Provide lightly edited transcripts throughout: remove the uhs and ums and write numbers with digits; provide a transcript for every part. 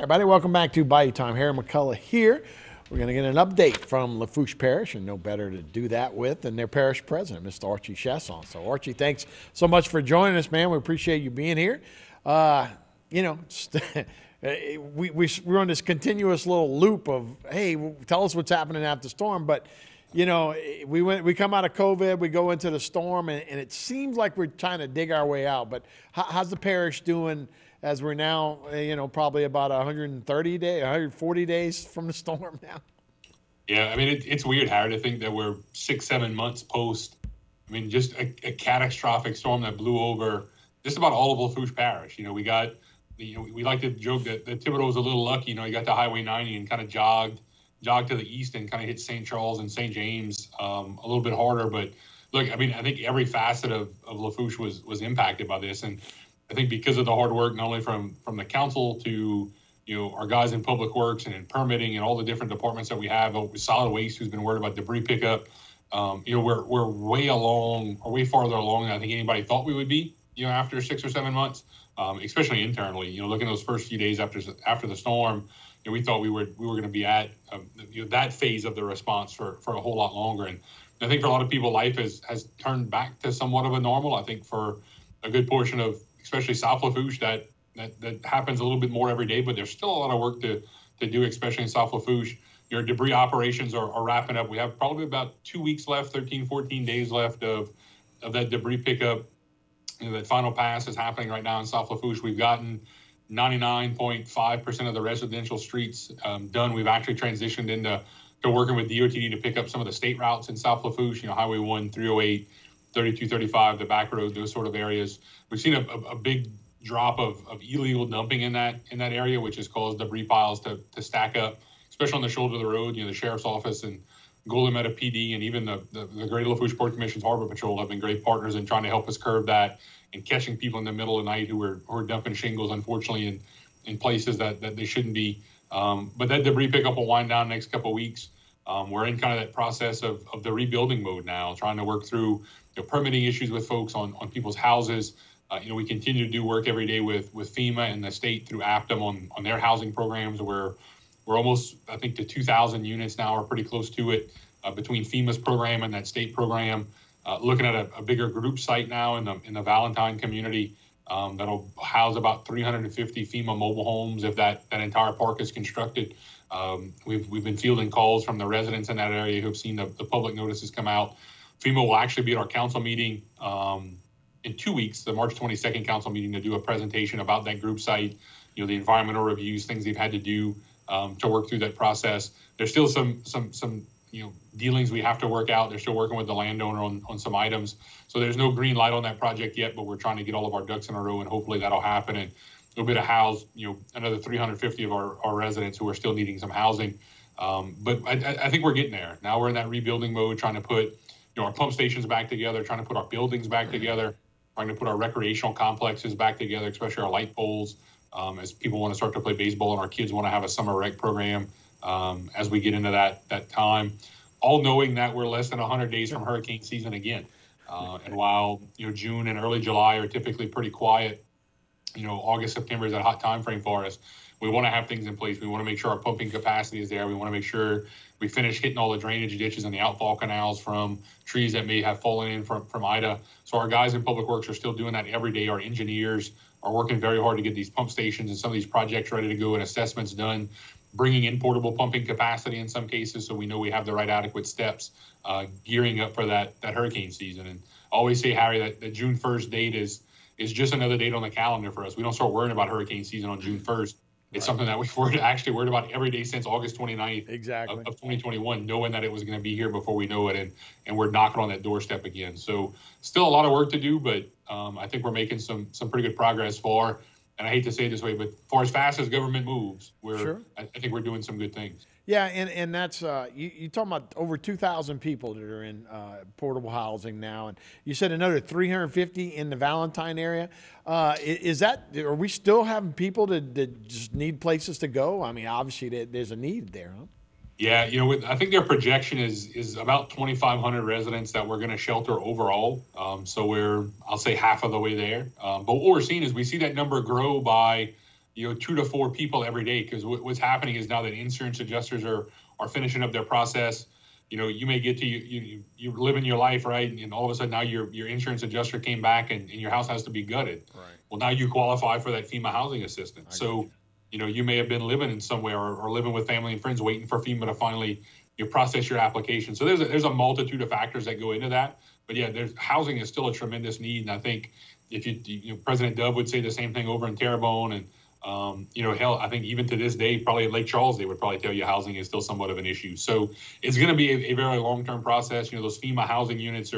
Everybody, welcome back to Bayou Time. Harry McCullough here. We're going to get an update from Lafourche Parish, and no better to do that with than their parish president, Mr. Archie Chaisson. So, Archie, thanks so much for joining us, man. We appreciate you being here. We're on this continuous little loop of, hey, tell us what's happening after the storm. But, we come out of COVID, we go into the storm, and it seems like we're trying to dig our way out. But how's the parish doing as we're now, probably about 140 days from the storm now? Yeah, I mean, it's weird, Harry, to think that we're 6-7 months post. I mean, just a catastrophic storm that blew over just about all of Lafourche Parish. We like to joke that Thibodeau was a little lucky. He got to Highway 90 and kind of jogged to the east and kind of hit St. Charles and St. James a little bit harder. But look, I mean, I think every facet of Lafourche was impacted by this. And I think because of the hard work, not only from the council to our guys in public works and in permitting and all the different departments that we have, with solid waste, who's been worried about debris pickup, we're way farther along than I think anybody thought we would be. After 6 or 7 months, especially internally. Looking at those first few days after the storm, we thought we were going to be at that phase of the response for a whole lot longer. And I think for a lot of people, life has turned back to somewhat of a normal. I think for a good portion of especially South Lafourche, that happens a little bit more every day, but there's still a lot of work to do, especially in South Lafourche. Your debris operations are wrapping up. We have probably about 2 weeks left, 13, 14 days left of that debris pickup. That final pass is happening right now in South Lafourche. We've gotten 99.5% of the residential streets done. We've actually transitioned into working with DOTD to pick up some of the state routes in South Lafourche, Highway 1, 308, 3235, the back road, those sort of areas. We've seen a big drop of illegal dumping in that area, which has caused debris piles to stack up, especially on the shoulder of the road. The sheriff's office and Golden Meadow PD and even the Greater Lafourche Port Commission's Harbor Patrol have been great partners in trying to help us curb that and catching people in the middle of the night who are dumping shingles, unfortunately, in places that they shouldn't be. But that debris pickup will wind down next couple of weeks. We're in kind of that process of the rebuilding mode now, trying to work through permitting issues with folks on people's houses. We continue to do work every day with FEMA and the state through APTM on their housing programs, where we're almost, I think, to 2,000 units now, or pretty close to it, between FEMA's program and that state program. Looking at a bigger group site now in the Valentine community that'll house about 350 FEMA mobile homes if that entire park is constructed. We've been fielding calls from the residents in that area who have seen the public notices come out. FEMA will actually be at our council meeting in 2 weeks, the March 22nd council meeting, to do a presentation about that group site, the environmental reviews, things they've had to do to work through that process. There's still some dealings we have to work out. They're still working with the landowner on some items. So there's no green light on that project yet, but we're trying to get all of our ducks in a row, and hopefully that'll happen. And it'll be to house, another 350 of our residents who are still needing some housing. But I think we're getting there. Now we're in that rebuilding mode, trying to put our pump stations back together, trying to put our buildings back together, trying to put our recreational complexes back together, especially our light poles, as people want to start to play baseball and our kids want to have a summer rec program as we get into that time, all knowing that we're less than 100 days from hurricane season again. And while June and early July are typically pretty quiet, August, September is that hot time frame for us. We want to have things in place. We want to make sure our pumping capacity is there. We want to make sure we finish hitting all the drainage ditches and the outfall canals from trees that may have fallen in from Ida. So our guys in public works are still doing that every day. Our engineers are working very hard to get these pump stations and some of these projects ready to go and assessments done, bringing in portable pumping capacity in some cases, so we know we have the right adequate steps, gearing up for that hurricane season. And I always say, Harry, that the June 1st date is just another date on the calendar for us. We don't start worrying about hurricane season on June 1st. It's something that we've actually worried about every day since August 29th of 2021, knowing that it was going to be here before we know it, and we're knocking on that doorstep again. So still a lot of work to do, but I think we're making some pretty good progress for, and I hate to say it this way, but for as fast as government moves, I think we're doing some good things. Yeah, and that's you talking about over 2,000 people that are in portable housing now, and you said another 350 in the Valentine area. Is that, are we still having people that just need places to go? I mean, obviously there's a need there, huh? Yeah, I think their projection is about 2,500 residents that we're going to shelter overall. So I'll say half of the way there. But what we're seeing is we see that number grow by 2 to 4 people every day, because what's happening is now that insurance adjusters are finishing up their process. You may get to you're living your life, right, and all of a sudden now your insurance adjuster came back and your house has to be gutted. Right. Well, now you qualify for that FEMA housing assistance. So you may have been living in somewhere or living with family and friends waiting for FEMA to finally process your application. So there's a multitude of factors that go into that. But yeah, housing is still a tremendous need, and I think if President Dove would say the same thing over in Terrebonne, and hell, I think even to this day, probably at Lake Charles, they would probably tell you housing is still somewhat of an issue. So it's going to be a very long-term process. Those FEMA housing units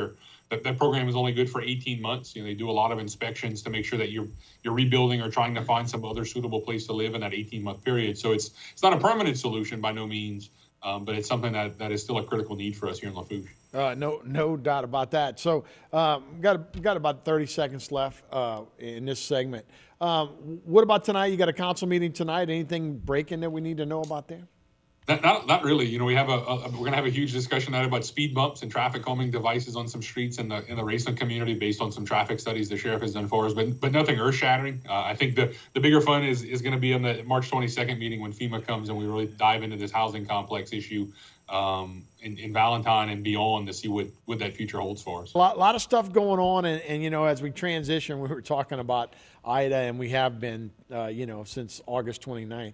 that program is only good for 18 months. They do a lot of inspections to make sure that you're rebuilding or trying to find some other suitable place to live in that 18-month period. So it's not a permanent solution by no means, but it's something that is still a critical need for us here in Lafourche. No doubt about that. So got about 30 seconds left in this segment. What about tonight? You got a council meeting tonight. Anything breaking that we need to know about there? Not really. We have we're going to have a huge discussion tonight about speed bumps and traffic calming devices on some streets in the racing community based on some traffic studies the sheriff has done for us, but nothing earth shattering. I think the bigger fun is going to be on the March 22nd meeting when FEMA comes and we really dive into this housing complex issue in Valentine and beyond to see what that future holds for us. A lot of stuff going on, and as we transition, we were talking about Ida, and we have been since August 29th.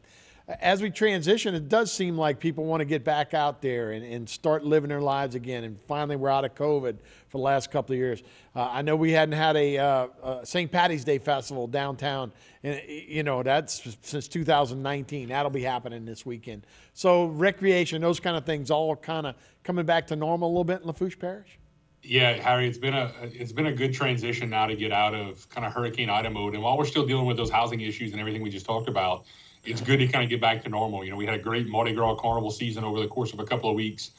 As we transition, it does seem like people want to get back out there and start living their lives again. And finally, we're out of COVID for the last couple of years. I know we hadn't had a St. Patty's Day festival downtown, and that's since 2019. That'll be happening this weekend. So recreation, those kind of things, all kind of coming back to normal a little bit in Lafourche Parish. Yeah, Harry, it's been a good transition now to get out of kind of Hurricane Ida mode. And while we're still dealing with those housing issues and everything we just talked about, it's good to kind of get back to normal. We had a great Mardi Gras carnival season over the course of a couple of weeks.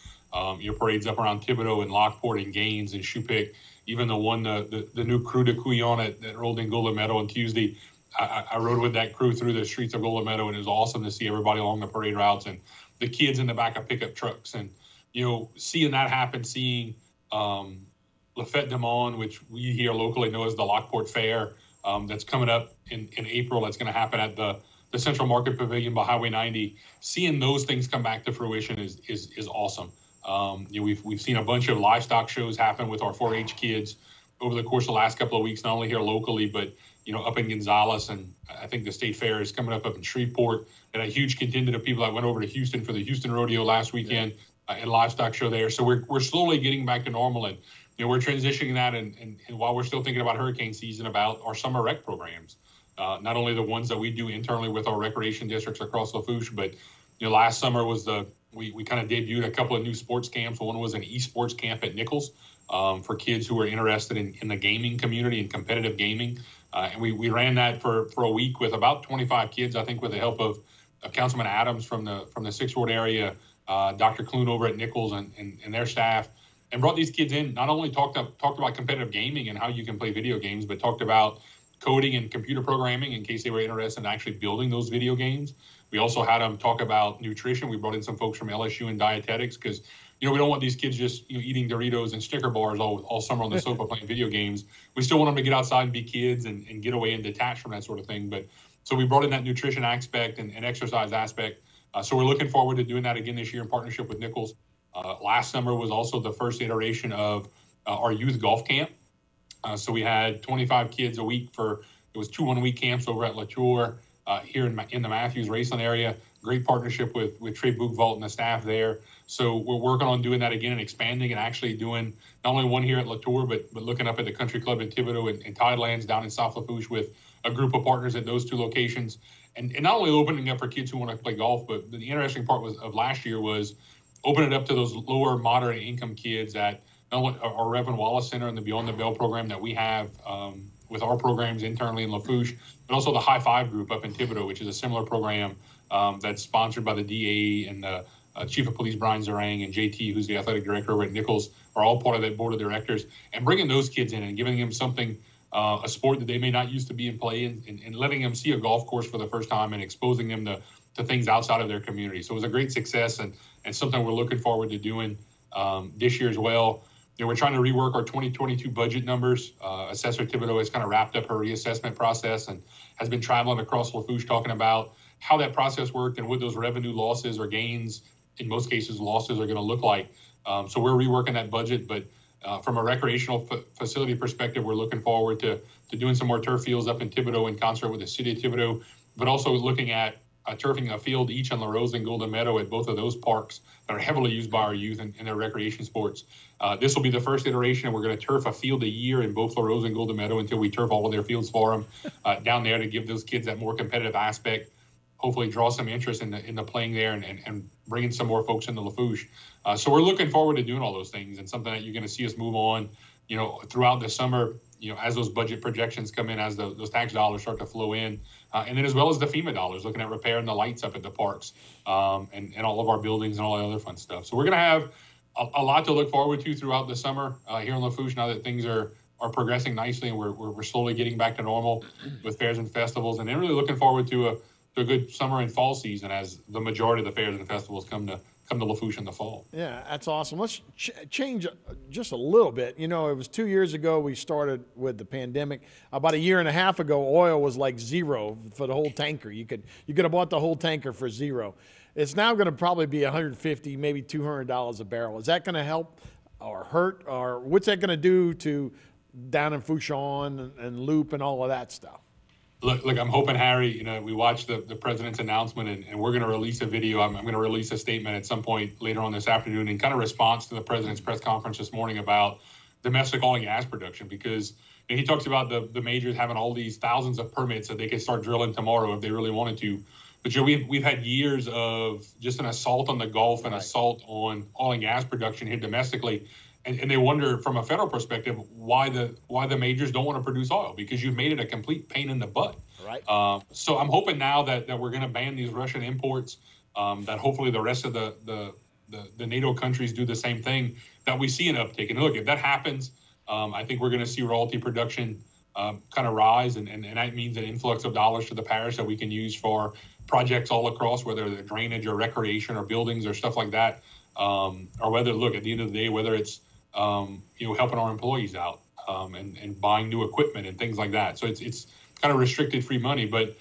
Your parades up around Thibodaux and Lockport and Gaines and Shoepick, even the new crew de Couillon that rolled in Golden Meadow on Tuesday. I rode with that crew through the streets of Golden Meadow, and it was awesome to see everybody along the parade routes and the kids in the back of pickup trucks. And, seeing that happen, seeing La Fête du Monde, which we here locally know as the Lockport Fair, that's coming up in April. That's going to happen at the Central Market Pavilion by Highway 90. Seeing those things come back to fruition is awesome. We've seen a bunch of livestock shows happen with our 4-H kids over the course of the last couple of weeks, not only here locally, but up in Gonzales, and I think the state fair is coming up in Shreveport, and a huge contingent of people that went over to Houston for the Houston Rodeo last weekend and livestock show there. So we're slowly getting back to normal, and we're transitioning that, and while we're still thinking about hurricane season, about our summer rec programs. Not only the ones that we do internally with our recreation districts across Lafourche, but last summer was we kind of debuted a couple of new sports camps. One was an esports camp at Nichols for kids who were interested in the gaming community and competitive gaming, and we ran that for a week with about 25 kids, I think, with the help of Councilman Adams from the 6th Ward area, Dr. Clune over at Nichols and their staff, and brought these kids in. Not only talked about competitive gaming and how you can play video games, but talked about coding and computer programming in case they were interested in actually building those video games. We also had them talk about nutrition. We brought in some folks from LSU and dietetics because, we don't want these kids just eating Doritos and Snicker bars all summer on the sofa playing video games. We still want them to get outside and be kids and get away and detach from that sort of thing. But so we brought in that nutrition aspect and exercise aspect. So we're looking forward to doing that again this year in partnership with Nichols. Last summer was also the first iteration of our youth golf camp. So we had 25 kids a week it was 2 1-week camps over at La Tour here in the Matthews Raceland area. Great partnership with Trey Bookvault and the staff there. So we're working on doing that again and expanding and actually doing not only one here at La Tour, but looking up at the country club in Thibodaux and Tidelands down in South Lafourche with a group of partners at those 2 locations. And not only opening up for kids who want to play golf, but the interesting part of last year was opening it up to those lower moderate income kids at our Reverend Wallace Center and the Beyond the Bell program that we have with our programs internally in Lafourche, but also the High Five group up in Thibodaux, which is a similar program that's sponsored by the DA and the Chief of Police Brian Zarang and JT, who's the athletic director over at Nichols, are all part of that board of directors. And bringing those kids in and giving them something, a sport that they may not used to be in play, and letting them see a golf course for the first time and exposing them to things outside of their community. So it was a great success and something we're looking forward to doing this year as well. we're trying to rework our 2022 budget numbers. Assessor Thibodeau has kind of wrapped up her reassessment process and has been traveling across Lafourche talking about how that process worked and what those revenue losses or gains, in most cases losses, are going to look like. So we're reworking that budget, but from a recreational facility perspective, we're looking forward to doing some more turf fields up in Thibodeau in concert with the city of Thibodeau, but also looking at turfing a field each on La Rose and Golden Meadow at both of those parks that are heavily used by our youth in their recreation sports. This will be the first iteration, and we're going to turf a field a year in both La Rose and Golden Meadow until we turf all of their fields for them down there to give those kids that more competitive aspect, hopefully draw some interest in the playing there and bringing some more folks into Lafourche. So we're looking forward to doing all those things, and something that you're going to see us move on, throughout the summer, as those budget projections come in, as those tax dollars start to flow in, and then as well as the FEMA dollars, looking at repairing the lights up at the parks and all of our buildings and all the other fun stuff. So we're going to have a lot to look forward to throughout the summer here in Lafourche now that things are progressing nicely and we're slowly getting back to normal with fairs and festivals, and then really looking forward to a good summer and fall season as the majority of the fairs and festivals come to Lafourche in the fall. Yeah, that's awesome. Let's change just a little bit. It was 2 years ago we started with the pandemic. About a year and a half ago, oil was like zero for the whole tanker. You could have bought the whole tanker for zero. It's now going to probably be $150, maybe $200 a barrel. Is that going to help or hurt, or what's that going to do to down in Fouchon and Loop and all of that stuff? Look, I'm hoping, Harry, we watched the president's announcement, and we're going to release a video. I'm going to release a statement at some point later on this afternoon in kind of response to the president's press conference this morning about domestic oil and gas production, because he talks about the majors having all these thousands of permits that they could start drilling tomorrow if they really wanted to. But we've had years of just an assault on the Gulf and assault on oil and gas production here domestically. And they wonder, from a federal perspective, why the majors don't want to produce oil, because you've made it a complete pain in the butt. Right. So I'm hoping now that we're going to ban these Russian imports, that hopefully the rest of the NATO countries do the same thing, that we see an uptick. And look, if that happens, I think we're going to see royalty production kind of rise, and that means an influx of dollars to the parish that we can use for projects all across, whether they're drainage or recreation or buildings or stuff like that, or whether, look, at the end of the day, whether it's helping our employees out and buying new equipment and things like that. So it's kind of restricted free money, but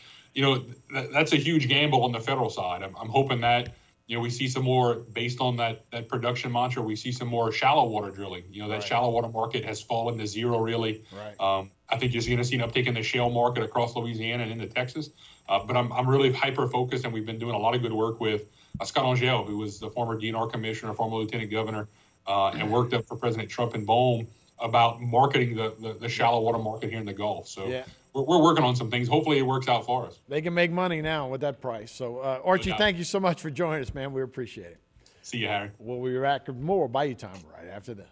that's a huge gamble on the federal side. I'm hoping that we see some more, based on that production mantra, we see some more shallow water drilling. That shallow water market has fallen to zero, really. Right. I think you're going to see an uptick in the shale market across Louisiana and into Texas. But I'm really hyper focused, and we've been doing a lot of good work with Scott Angel, who was the former DNR commissioner, former lieutenant governor, and worked up for President Trump and Bohm about marketing the shallow water market here in the Gulf. So we're working on some things. Hopefully it works out for us. They can make money now with that price. So Archie, thank you so much for joining us, man. We appreciate it. See you, Harry. We'll be back with more Bayou Time right after this.